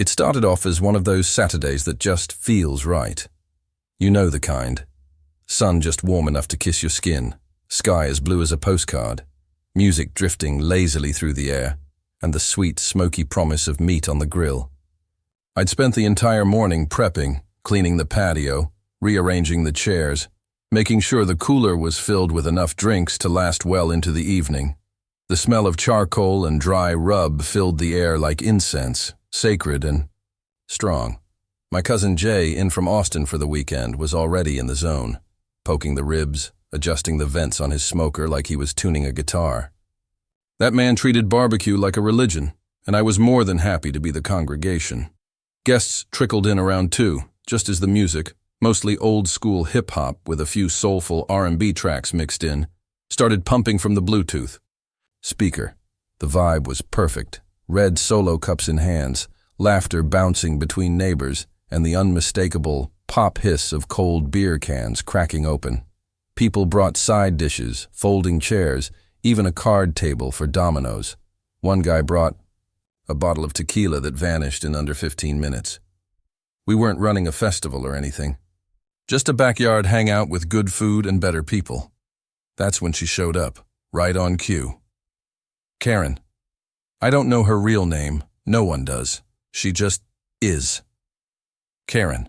It started off as one of those Saturdays that just feels right. You know the kind. Sun just warm enough to kiss your skin, sky as blue as a postcard, music drifting lazily through the air, and the sweet, smoky promise of meat on the grill. I'd spent the entire morning prepping, cleaning the patio, rearranging the chairs, making sure the cooler was filled with enough drinks to last well into the evening. The smell of charcoal and dry rub filled the air like incense, sacred and strong. My cousin Jay, in from Austin for the weekend, was already in the zone, poking the ribs, adjusting the vents on his smoker like he was tuning a guitar. That man treated barbecue like a religion, and I was more than happy to be the congregation. Guests trickled in around 2, just as the music, mostly old-school hip-hop with a few soulful R&B tracks mixed in, started pumping from the Bluetooth speaker. The vibe was perfect, red solo cups in hands, laughter bouncing between neighbors, and the unmistakable pop hiss of cold beer cans cracking open. People brought side dishes, folding chairs, even a card table for dominoes. One guy brought a bottle of tequila that vanished in under 15 minutes. We weren't running a festival or anything. Just a backyard hangout with good food and better people. That's when she showed up, right on cue. Karen. I don't know her real name. No one does. She just is. Karen.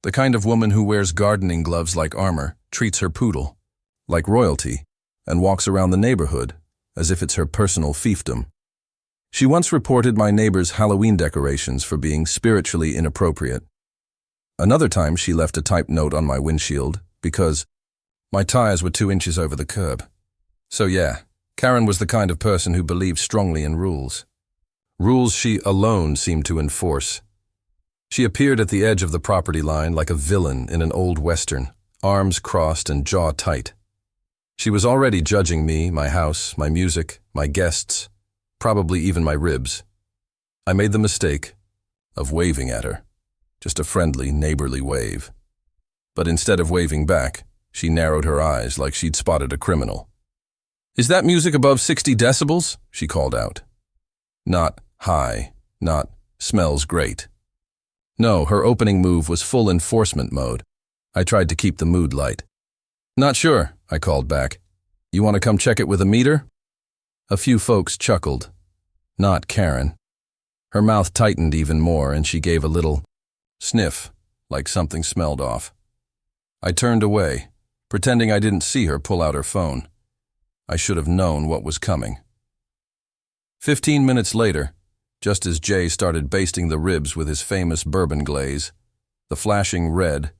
The kind of woman who wears gardening gloves like armor, treats her poodle like royalty, and walks around the neighborhood as if it's her personal fiefdom. She once reported my neighbor's Halloween decorations for being spiritually inappropriate. Another time she left a typed note on my windshield because my tires were 2 inches over the curb. So yeah, Karen was the kind of person who believed strongly in rules. Rules she alone seemed to enforce. She appeared at the edge of the property line like a villain in an old western, arms crossed and jaw tight. She was already judging me, my house, my music, my guests, probably even my ribs. I made the mistake of waving at her, just a friendly, neighborly wave. But instead of waving back, she narrowed her eyes like she'd spotted a criminal. "Is that music above 60 decibels?" she called out. Not high, not smells great. No, her opening move was full enforcement mode. I tried to keep the mood light. "Not sure," I called back. "You want to come check it with a meter?" A few folks chuckled. Not Karen. Her mouth tightened even more and she gave a little sniff, like something smelled off. I turned away, pretending I didn't see her pull out her phone. I should have known what was coming. 15 minutes later, just as Jay started basting the ribs with his famous bourbon glaze, the flashing red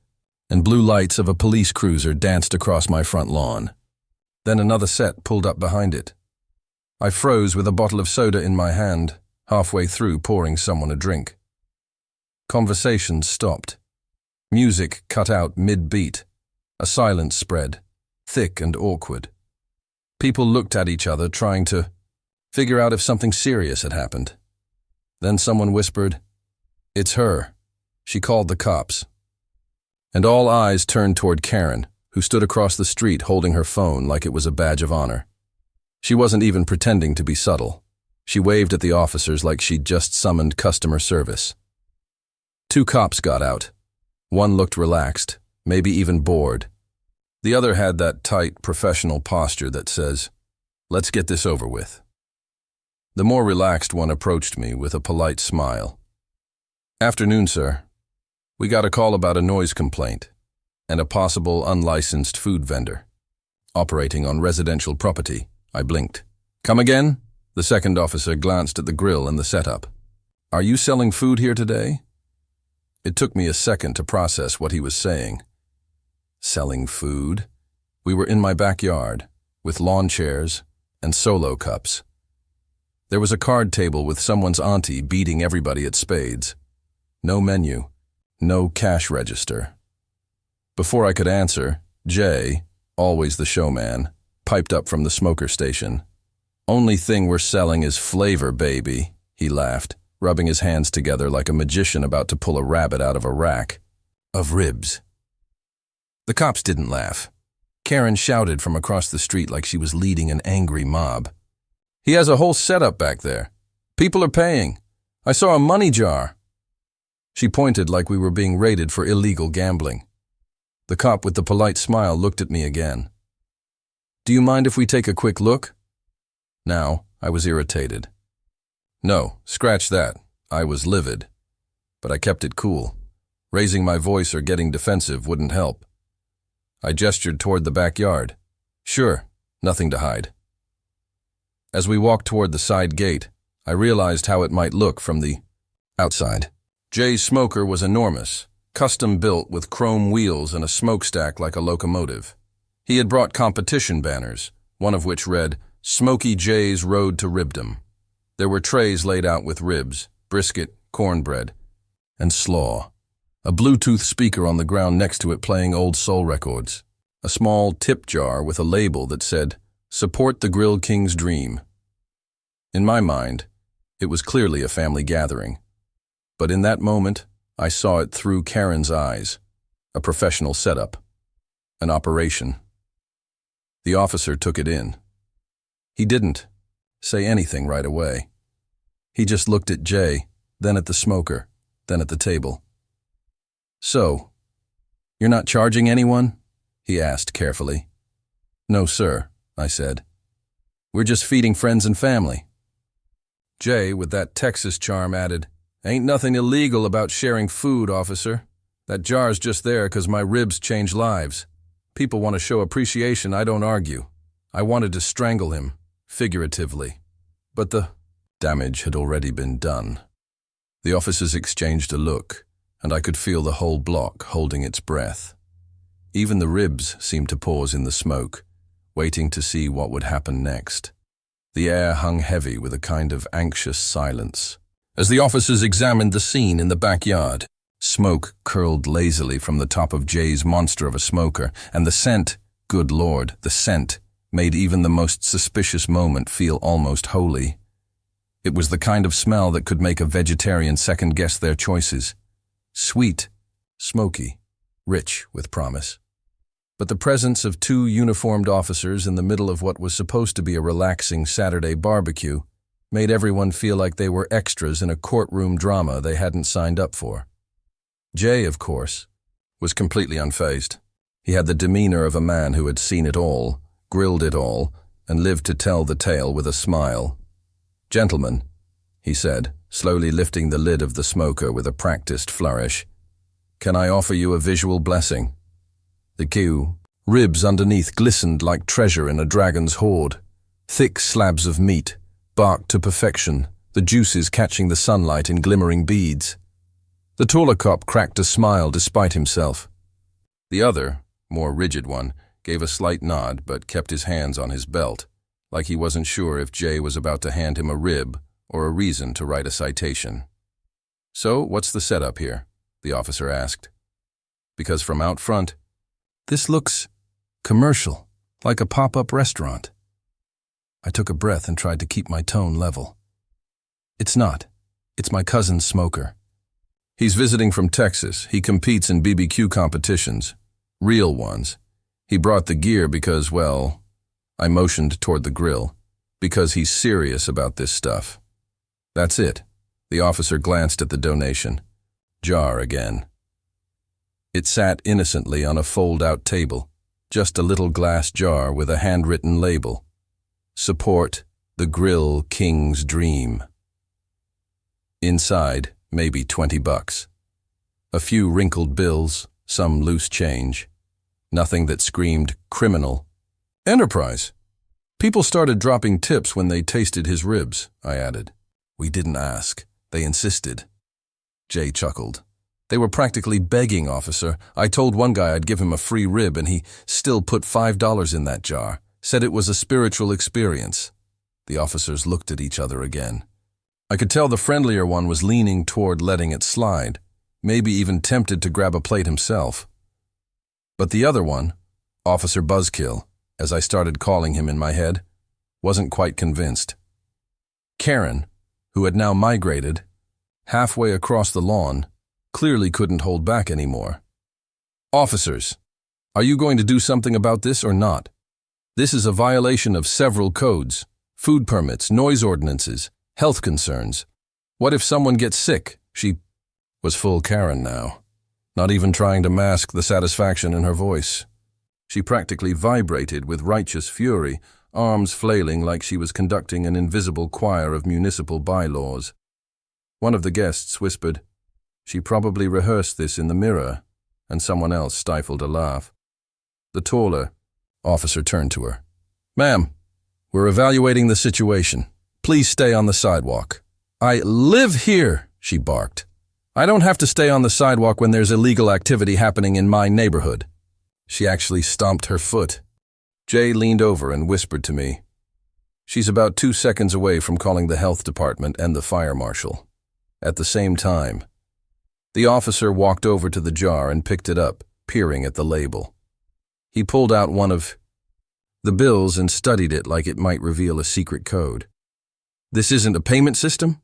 and blue lights of a police cruiser danced across my front lawn. Then another set pulled up behind it. I froze with a bottle of soda in my hand, halfway through pouring someone a drink. Conversation stopped. Music cut out mid-beat. A silence spread, thick and awkward. People looked at each other, trying to figure out if something serious had happened. Then someone whispered, "It's her. She called the cops." And all eyes turned toward Karen, who stood across the street holding her phone like it was a badge of honor. She wasn't even pretending to be subtle. She waved at the officers like she'd just summoned customer service. 2 cops got out. One looked relaxed, maybe even bored. The other had that tight, professional posture that says, "Let's get this over with." The more relaxed one approached me with a polite smile. "Afternoon, sir. We got a call about a noise complaint and a possible unlicensed food vendor operating on residential property." I blinked. "Come again?" The second officer glanced at the grill and the setup. "Are you selling food here today?" It took me a second to process what he was saying. Selling food? We were in my backyard, with lawn chairs and solo cups. There was a card table with someone's auntie beating everybody at spades. No menu, no cash register. Before I could answer, Jay, always the showman, piped up from the smoker station. "Only thing we're selling is flavor, baby," he laughed, rubbing his hands together like a magician about to pull a rabbit out of a rack of ribs. The cops didn't laugh. Karen shouted from across the street like she was leading an angry mob. "He has a whole setup back there. People are paying. I saw a money jar." She pointed like we were being raided for illegal gambling. The cop with the polite smile looked at me again. "Do you mind if we take a quick look?" Now, I was irritated. No, scratch that. I was livid. But I kept it cool. Raising my voice or getting defensive wouldn't help. I gestured toward the backyard. Sure, nothing to hide. As we walked toward the side gate, I realized how it might look from the outside. Jay's smoker was enormous, custom-built with chrome wheels and a smokestack like a locomotive. He had brought competition banners, one of which read, "Smokey Jay's Road to Ribdom." There were trays laid out with ribs, brisket, cornbread, and slaw. A Bluetooth speaker on the ground next to it playing old soul records. A small tip jar with a label that said, "Support the Grill King's Dream." In my mind, it was clearly a family gathering. But in that moment, I saw it through Karen's eyes. A professional setup. An operation. The officer took it in. He didn't say anything right away. He just looked at Jay, then at the smoker, then at the table. "So, you're not charging anyone?" he asked carefully. "No, sir," I said. "We're just feeding friends and family." Jay, with that Texas charm, added, "Ain't nothing illegal about sharing food, officer. That jar's just there 'cause my ribs change lives. People want to show appreciation, I don't argue. I wanted to strangle him, figuratively. But the damage had already been done." The officers exchanged a look, and I could feel the whole block holding its breath. Even the ribs seemed to pause in the smoke, waiting to see what would happen next. The air hung heavy with a kind of anxious silence. As the officers examined the scene in the backyard, smoke curled lazily from the top of Jay's monster of a smoker, and the scent, good Lord, the scent, made even the most suspicious moment feel almost holy. It was the kind of smell that could make a vegetarian second-guess their choices. Sweet, smoky, rich with promise. But the presence of two uniformed officers in the middle of what was supposed to be a relaxing Saturday barbecue made everyone feel like they were extras in a courtroom drama they hadn't signed up for. Jay, of course, was completely unfazed. He had the demeanor of a man who had seen it all, grilled it all, and lived to tell the tale with a smile. "Gentlemen," he said, slowly lifting the lid of the smoker with a practiced flourish, "can I offer you a visual blessing?" The cue, ribs underneath glistened like treasure in a dragon's hoard. Thick slabs of meat, barked to perfection, the juices catching the sunlight in glimmering beads. The taller cop cracked a smile despite himself. The other, more rigid one, gave a slight nod but kept his hands on his belt, like he wasn't sure if Jay was about to hand him a rib or a reason to write a citation. "So, what's the setup here?" the officer asked. Because from out front, "This looks commercial, like a pop-up restaurant." I took a breath and tried to keep my tone level. "It's not. It's my cousin's smoker. He's visiting from Texas. He competes in BBQ competitions. Real ones. He brought the gear because, well," I motioned toward the grill, "because he's serious about this stuff." That's it. The officer glanced at the donation. Jar again. It sat innocently on a fold-out table, just a little glass jar with a handwritten label. "Support the Grill King's Dream." Inside, maybe $20. A few wrinkled bills, some loose change. Nothing that screamed criminal. "Enterprise." "People started dropping tips when they tasted his ribs," I added. "We didn't ask. They insisted." Jay chuckled. "They were practically begging, officer. I told one guy I'd give him a free rib and he still put $5 in that jar. Said it was a spiritual experience." The officers looked at each other again. I could tell the friendlier one was leaning toward letting it slide, maybe even tempted to grab a plate himself. But the other one, Officer Buzzkill, as I started calling him in my head, wasn't quite convinced. Karen, who had now migrated, halfway across the lawn, clearly couldn't hold back anymore. "Officers, are you going to do something about this or not? This is a violation of several codes, food permits, noise ordinances, health concerns. What if someone gets sick?" She was full Karen now, not even trying to mask the satisfaction in her voice. She practically vibrated with righteous fury, arms flailing like she was conducting an invisible choir of municipal bylaws. One of the guests whispered, "She probably rehearsed this in the mirror," and someone else stifled a laugh. The taller officer turned to her. "Ma'am, we're evaluating the situation. Please stay on the sidewalk." "I live here," she barked. "I don't have to stay on the sidewalk when there's illegal activity happening in my neighborhood." She actually stomped her foot. Jay leaned over and whispered to me, "She's about 2 seconds away from calling the health department and the fire marshal." At the same time, the officer walked over to the jar and picked it up, peering at the label. He pulled out one of the bills and studied it like it might reveal a secret code. "This isn't a payment system?"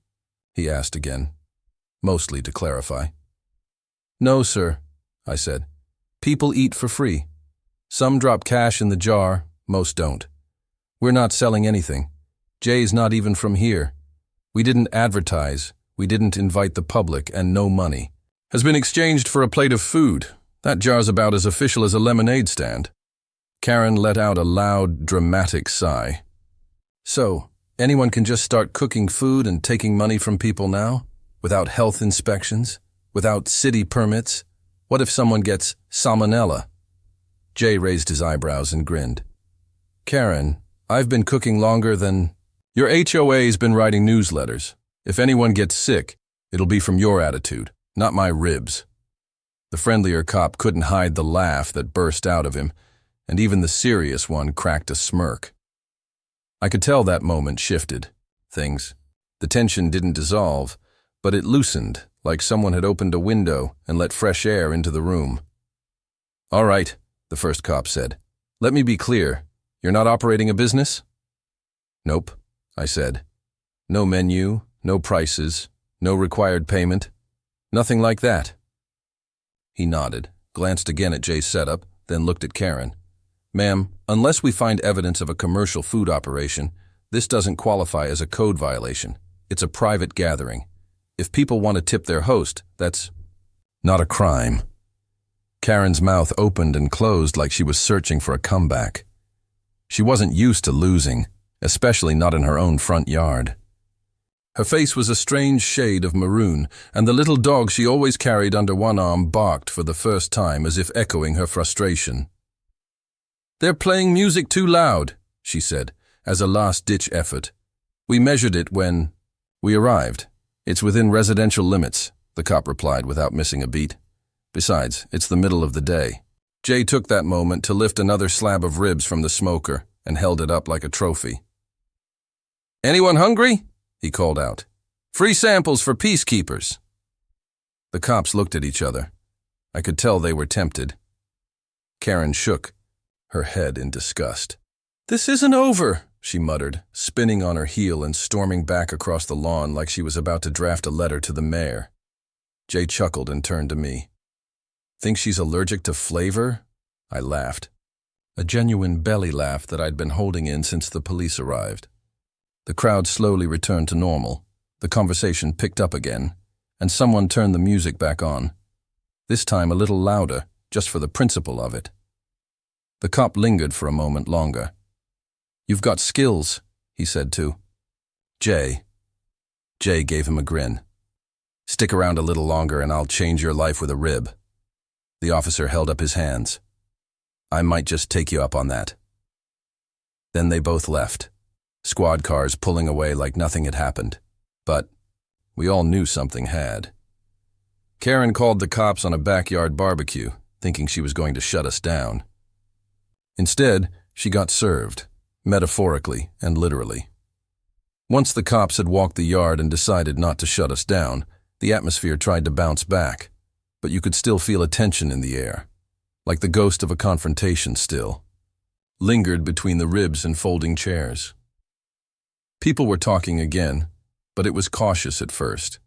he asked again, mostly to clarify. "No, sir," I said. "People eat for free. Some drop cash in the jar, most don't. We're not selling anything. Jay's not even from here. We didn't advertise, we didn't invite the public, and no money has been exchanged for a plate of food. That jar's about as official as a lemonade stand." Karen let out a loud, dramatic sigh. "So, anyone can just start cooking food and taking money from people now? Without health inspections? Without city permits? What if someone gets salmonella?" Jay raised his eyebrows and grinned. "Karen, I've been cooking longer than... Your HOA's been writing newsletters. If anyone gets sick, it'll be from your attitude, not my ribs." The friendlier cop couldn't hide the laugh that burst out of him, and even the serious one cracked a smirk. I could tell that moment shifted things. The tension didn't dissolve, but it loosened, like someone had opened a window and let fresh air into the room. "All right," the first cop said. "Let me be clear. You're not operating a business?" "Nope," I said. "No menu, no prices, no required payment. Nothing like that." He nodded, glanced again at Jay's setup, then looked at Karen. "Ma'am, unless we find evidence of a commercial food operation, this doesn't qualify as a code violation. It's a private gathering. If people want to tip their host, that's not a crime." Karen's mouth opened and closed like she was searching for a comeback. She wasn't used to losing, especially not in her own front yard. Her face was a strange shade of maroon, and the little dog she always carried under one arm barked for the first time as if echoing her frustration. "They're playing music too loud," she said, as a last-ditch effort. "We measured it when we arrived. It's within residential limits," the cop replied without missing a beat. "Besides, it's the middle of the day." Jay took that moment to lift another slab of ribs from the smoker and held it up like a trophy. "Anyone hungry?" he called out. "Free samples for peacekeepers." The cops looked at each other. I could tell they were tempted. Karen shook her head in disgust. "This isn't over," she muttered, spinning on her heel and storming back across the lawn like she was about to draft a letter to the mayor. Jay chuckled and turned to me. "Think she's allergic to flavor?" I laughed. A genuine belly laugh that I'd been holding in since the police arrived. The crowd slowly returned to normal. The conversation picked up again, and someone turned the music back on. This time a little louder, just for the principle of it. The cop lingered for a moment longer. "You've got skills," he said too. Jay gave him a grin. "Stick around a little longer and I'll change your life with a rib." The officer held up his hands. "I might just take you up on that." Then they both left, squad cars pulling away like nothing had happened. But we all knew something had. Karen called the cops on a backyard barbecue, thinking she was going to shut us down. Instead, she got served, metaphorically and literally. Once the cops had walked the yard and decided not to shut us down, the atmosphere tried to bounce back, but you could still feel a tension in the air, like the ghost of a confrontation still lingered between the ribs and folding chairs. People were talking again, but it was cautious at first.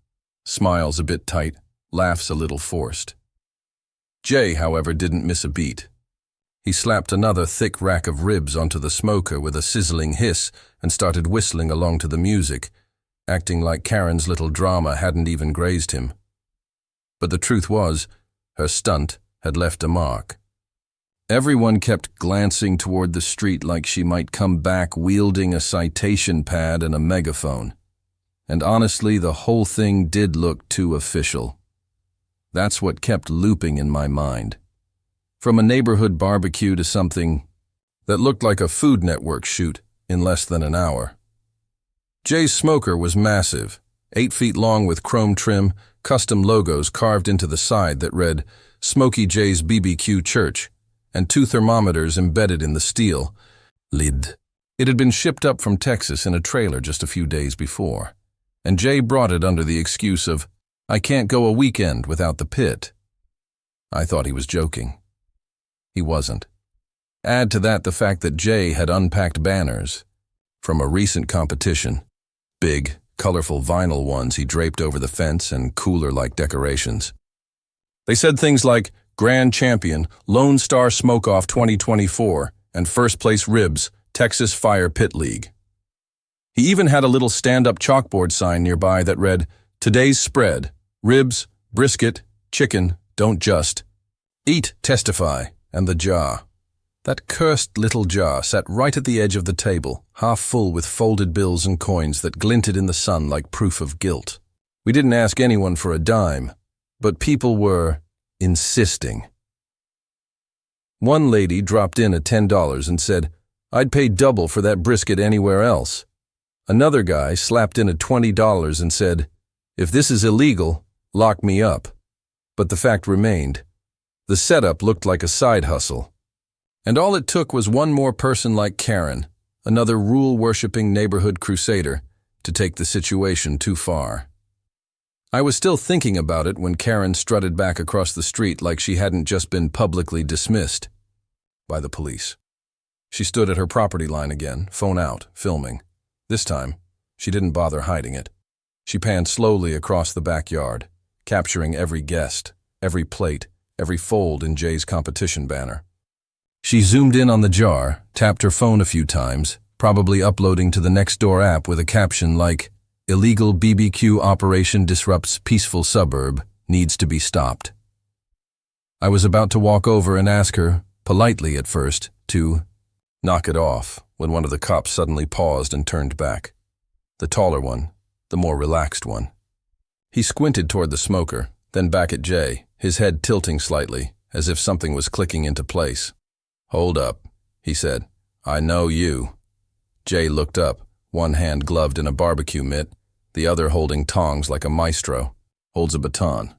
Smiles a bit tight, laughs a little forced. Jay, however, didn't miss a beat. He slapped another thick rack of ribs onto the smoker with a sizzling hiss and started whistling along to the music, acting like Karen's little drama hadn't even grazed him. But the truth was, her stunt had left a mark. Everyone kept glancing toward the street like she might come back wielding a citation pad and a megaphone. And honestly, the whole thing did look too official. That's what kept looping in my mind. From a neighborhood barbecue to something that looked like a Food Network shoot in less than an hour. Jay's smoker was massive, 8 feet long with chrome trim, custom logos carved into the side that read Smokey Jay's BBQ Church, and 2 thermometers embedded in the steel lid. It had been shipped up from Texas in a trailer just a few days before, and Jay brought it under the excuse of, "I can't go a weekend without the pit." I thought he was joking. He wasn't. Add to that the fact that Jay had unpacked banners from a recent competition, big, colorful vinyl ones he draped over the fence and cooler-like decorations. They said things like, Grand Champion, Lone Star Smoke-Off 2024, and First Place Ribs, Texas Fire Pit League. He even had a little stand-up chalkboard sign nearby that read, Today's spread, ribs, brisket, chicken, don't just eat, testify, and the jar. That cursed little jar sat right at the edge of the table, half full with folded bills and coins that glinted in the sun like proof of guilt. We didn't ask anyone for a dime, but people were insisting. One lady dropped in at $10 and said, I'd pay double for that brisket anywhere else. Another guy slapped in at $20 and said, if this is illegal, lock me up. But the fact remained. The setup looked like a side hustle. And all it took was one more person like Karen, another rule-worshipping neighborhood crusader, to take the situation too far. I was still thinking about it when Karen strutted back across the street like she hadn't just been publicly dismissed by the police. She stood at her property line again, phone out, filming. This time, she didn't bother hiding it. She panned slowly across the backyard, capturing every guest, every plate, every fold in Jay's competition banner. She zoomed in on the jar, tapped her phone a few times, probably uploading to the Nextdoor app with a caption like, Illegal BBQ operation disrupts peaceful suburb, needs to be stopped. I was about to walk over and ask her, politely at first, to knock it off when one of the cops suddenly paused and turned back. The taller one, the more relaxed one. He squinted toward the smoker, then back at Jay, his head tilting slightly, as if something was clicking into place. Hold up, he said. I know you. Jay looked up, one hand gloved in a barbecue mitt, the other holding tongs like a maestro, holds a baton.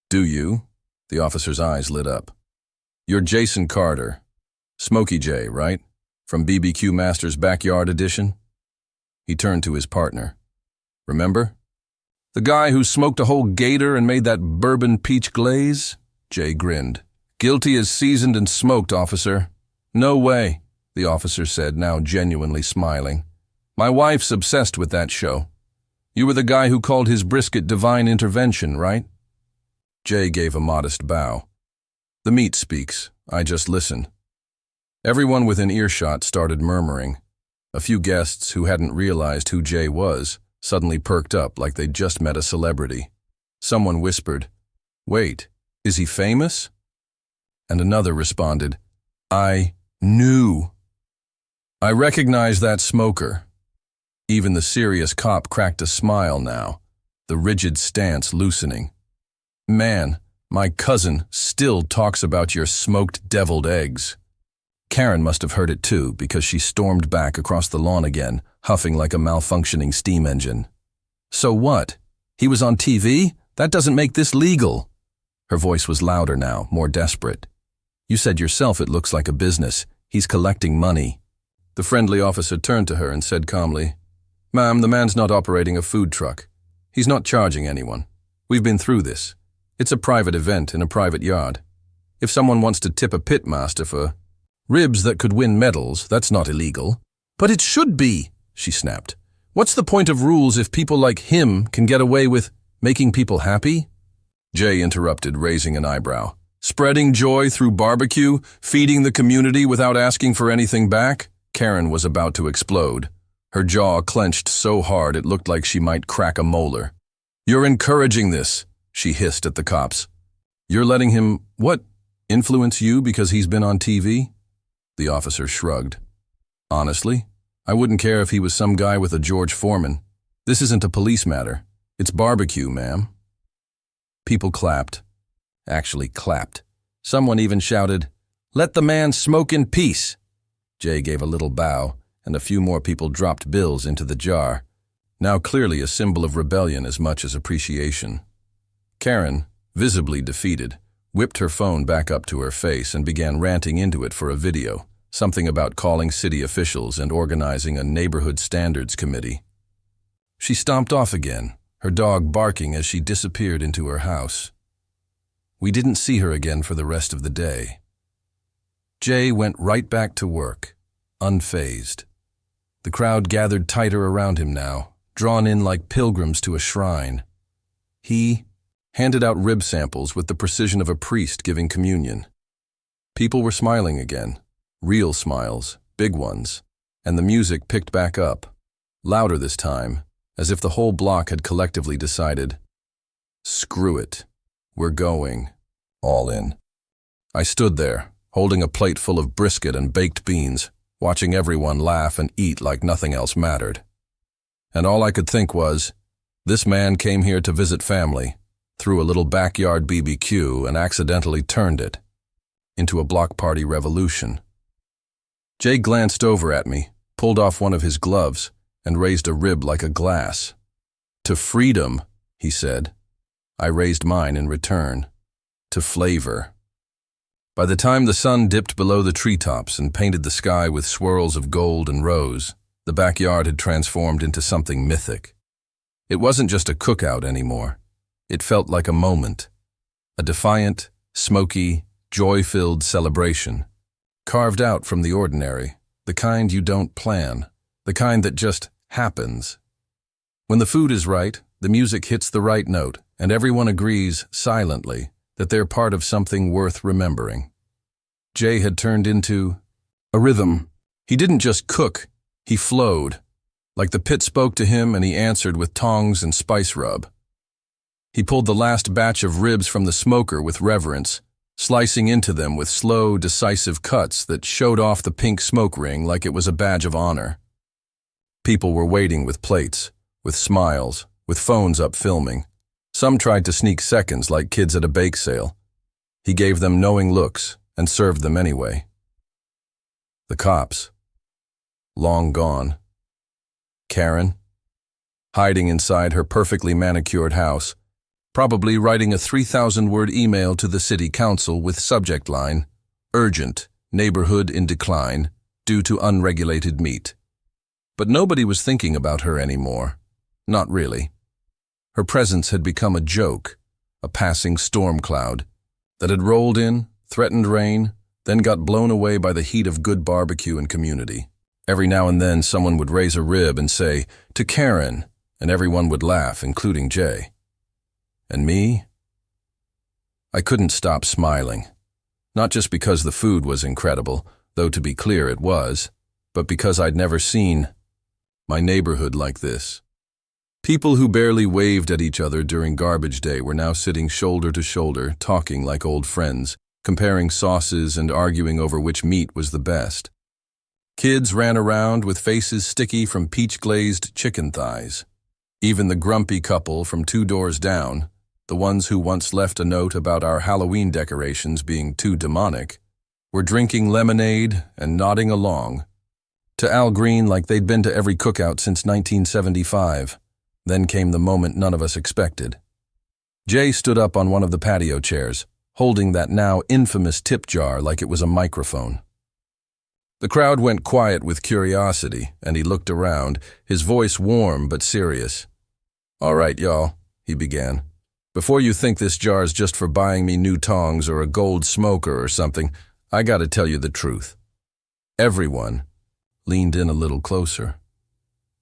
Do you? The officer's eyes lit up. You're Jason Carter. Smokey J, right? From BBQ Masters Backyard Edition? He turned to his partner. Remember? The guy who smoked a whole gator and made that bourbon peach glaze? Jay grinned. Guilty as seasoned and smoked, officer. No way, the officer said, now genuinely smiling. My wife's obsessed with that show. You were the guy who called his brisket divine intervention, right? Jay gave a modest bow. The meat speaks. I just listen. Everyone within earshot started murmuring. A few guests who hadn't realized who Jay was suddenly perked up like they'd just met a celebrity. Someone whispered, Wait, is he famous? And another responded, I knew. I recognize that smoker. Even the serious cop cracked a smile now, the rigid stance loosening. Man, my cousin still talks about your smoked deviled eggs. Karen must have heard it too, because she stormed back across the lawn again, huffing like a malfunctioning steam engine. So what? He was on TV? That doesn't make this legal. Her voice was louder now, more desperate. You said yourself it looks like a business. He's collecting money. The friendly officer turned to her and said calmly, Ma'am, the man's not operating a food truck. He's not charging anyone. We've been through this. It's a private event in a private yard. If someone wants to tip a pitmaster for ribs that could win medals, that's not illegal. But it should be, she snapped. What's the point of rules if people like him can get away with making people happy? Jay interrupted, raising an eyebrow. Spreading joy through barbecue, feeding the community without asking for anything back? Karen was about to explode. Her jaw clenched so hard it looked like she might crack a molar. You're encouraging this, she hissed at the cops. "You're letting him, what, influence you because he's been on TV?" The officer shrugged. "Honestly, I wouldn't care if he was some guy with a George Foreman. This isn't a police matter. It's barbecue, ma'am." People clapped. Actually clapped. Someone even shouted, "Let the man smoke in peace." Jay gave a little bow, and a few more people dropped bills into the jar, now clearly a symbol of rebellion as much as appreciation. Karen, visibly defeated, whipped her phone back up to her face and began ranting into it for a video, something about calling city officials and organizing a neighborhood standards committee. She stomped off again, her dog barking as she disappeared into her house. We didn't see her again for the rest of the day. Jay went right back to work, unfazed. The crowd gathered tighter around him now, drawn in like pilgrims to a shrine. He handed out rib samples with the precision of a priest giving communion. People were smiling again, real smiles, big ones, and the music picked back up, louder this time, as if the whole block had collectively decided, "Screw it, we're going all in." I stood there, holding a plate full of brisket and baked beans, watching everyone laugh and eat like nothing else mattered. And all I could think was, this man came here to visit family, threw a little backyard BBQ and accidentally turned it into a block party revolution. Jay glanced over at me, pulled off one of his gloves, and raised a rib like a glass. "To freedom," he said. I raised mine in return. "To flavor." By the time the sun dipped below the treetops and painted the sky with swirls of gold and rose, the backyard had transformed into something mythic. It wasn't just a cookout anymore. It felt like a moment, a defiant, smoky, joy-filled celebration, carved out from the ordinary, the kind you don't plan, the kind that just happens. When the food is right, the music hits the right note, and everyone agrees, silently, that they're part of something worth remembering. Jay had turned into a rhythm. He didn't just cook, he flowed. Like the pit spoke to him and he answered with tongs and spice rub. He pulled the last batch of ribs from the smoker with reverence, slicing into them with slow, decisive cuts that showed off the pink smoke ring like it was a badge of honor. People were waiting with plates, with smiles, with phones up filming. Some tried to sneak seconds like kids at a bake sale. He gave them knowing looks and served them anyway. The cops. Long gone. Karen. Hiding inside her perfectly manicured house, probably writing a 3,000-word email to the city council with subject line, "Urgent, neighborhood in decline, due to unregulated meat." But nobody was thinking about her anymore. Not really. Her presence had become a joke, a passing storm cloud, that had rolled in, threatened rain, then got blown away by the heat of good barbecue and community. Every now and then someone would raise a rib and say, "To Karen," and everyone would laugh, including Jay. And me? I couldn't stop smiling. Not just because the food was incredible, though to be clear it was, but because I'd never seen my neighborhood like this. People who barely waved at each other during garbage day were now sitting shoulder to shoulder, talking like old friends, comparing sauces and arguing over which meat was the best. Kids ran around with faces sticky from peach-glazed chicken thighs. Even the grumpy couple from 2 doors down, the ones who once left a note about our Halloween decorations being too demonic, were drinking lemonade and nodding along to Al Green like they'd been to every cookout since 1975. Then came the moment none of us expected. Jay stood up on one of the patio chairs, holding that now infamous tip jar like it was a microphone. The crowd went quiet with curiosity, and he looked around, his voice warm but serious. "All right, y'all," he began. "Before you think this jar's just for buying me new tongs or a gold smoker or something, I gotta tell you the truth." Everyone leaned in a little closer.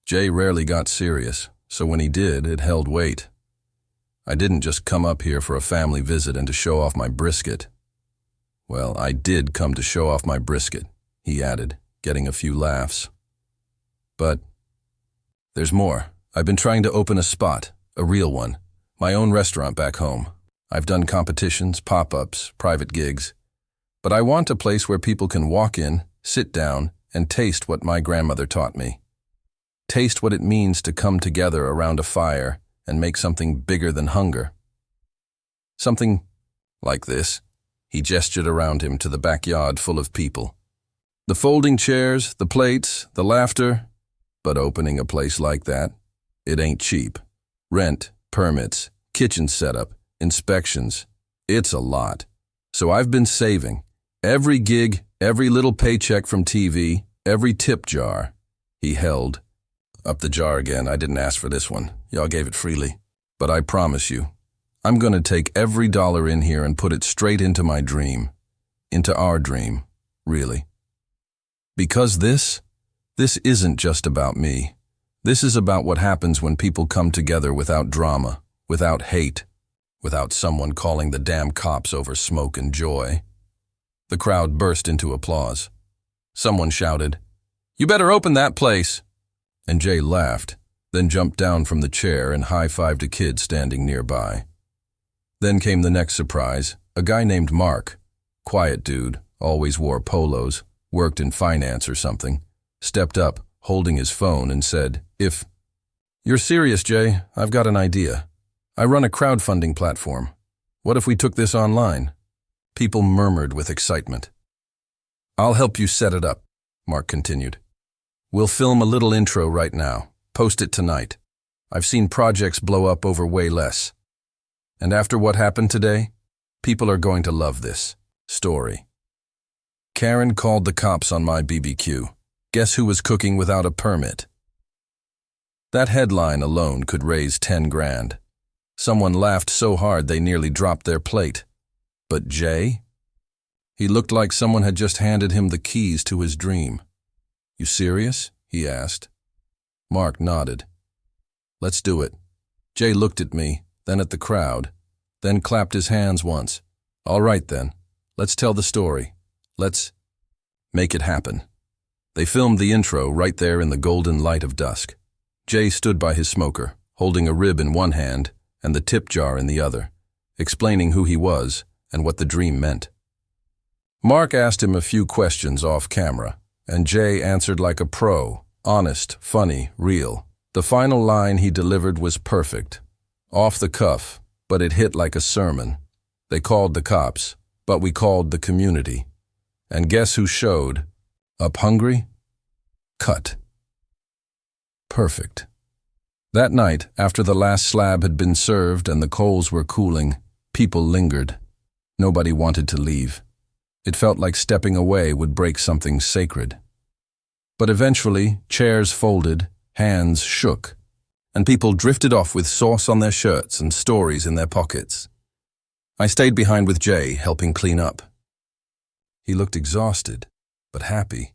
Jay rarely got serious, so when he did, it held weight. I didn't just come up here for a family visit and to show off my brisket. Well, I did come to show off my brisket, he added, getting a few laughs. But there's more. I've been trying to open a spot, a real one, my own restaurant back home. I've done competitions, pop-ups, private gigs. But I want a place where people can walk in, sit down, and taste what my grandmother taught me. Taste what it means to come together around a fire and make something bigger than hunger. Something like this. He gestured around him to the backyard full of people. The folding chairs, the plates, the laughter. But opening a place like that, it ain't cheap. Rent, permits, kitchen setup, inspections. It's a lot. So I've been saving. Every gig, every little paycheck from TV, every tip jar. He held up the jar again. I didn't ask for this one. Y'all gave it freely. But I promise you, I'm gonna take every dollar in here and put it straight into my dream. Into our dream, really. Because this isn't just about me. This is about what happens when people come together without drama, without hate, without someone calling the damn cops over smoke and joy. The crowd burst into applause. Someone shouted, "You better open that place!" And Jay laughed, then jumped down from the chair and high-fived a kid standing nearby. Then came the next surprise, a guy named Mark. Quiet dude, always wore polos, worked in finance or something, stepped up, holding his phone, and said, "If you're serious, Jay, I've got an idea. I run a crowdfunding platform. What if we took this online?" People murmured with excitement. "I'll help you set it up," Mark continued. "We'll film a little intro right now, post it tonight. I've seen projects blow up over way less. And after what happened today, people are going to love this story. Karen called the cops on my BBQ. Guess who was cooking without a permit?" That headline alone could raise 10 grand. Someone laughed so hard they nearly dropped their plate. But Jay? He looked like someone had just handed him the keys to his dream. "You serious?" he asked. Mark nodded. "Let's do it." Jay looked at me, then at the crowd, then clapped his hands once. "All right then, let's tell the story. Let's make it happen." They filmed the intro right there in the golden light of dusk. Jay stood by his smoker, holding a rib in one hand and the tip jar in the other, explaining who he was and what the dream meant. Mark asked him a few questions off camera, and Jay answered like a pro, honest, funny, real. The final line he delivered was perfect. Off the cuff, but it hit like a sermon. They called the cops, but we called the community. And guess who showed up hungry? Cut. Perfect. That night, after the last slab had been served and the coals were cooling, people lingered. Nobody wanted to leave. It felt like stepping away would break something sacred. But eventually, chairs folded, hands shook, and people drifted off with sauce on their shirts and stories in their pockets. I stayed behind with Jay, helping clean up. He looked exhausted, but happy,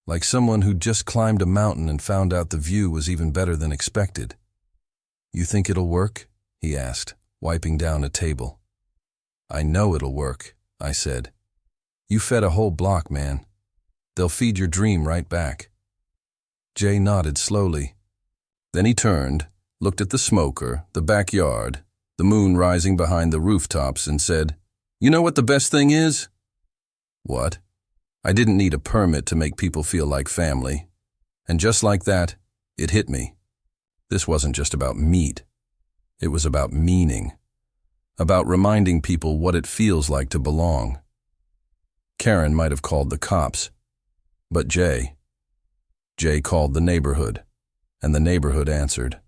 like someone who'd just climbed a mountain and found out the view was even better than expected. "You think it'll work?" he asked, wiping down a table. "I know it'll work," I said. "You fed a whole block, man. They'll feed your dream right back." Jay nodded slowly. Then he turned, looked at the smoker, the backyard, the moon rising behind the rooftops, and said, "You know what the best thing is?" "What?" I didn't need a permit to make people feel like family. And just like that, it hit me. This wasn't just about meat. It was about meaning. About reminding people what it feels like to belong. Karen might have called the cops, but Jay called the neighborhood, and the neighborhood answered.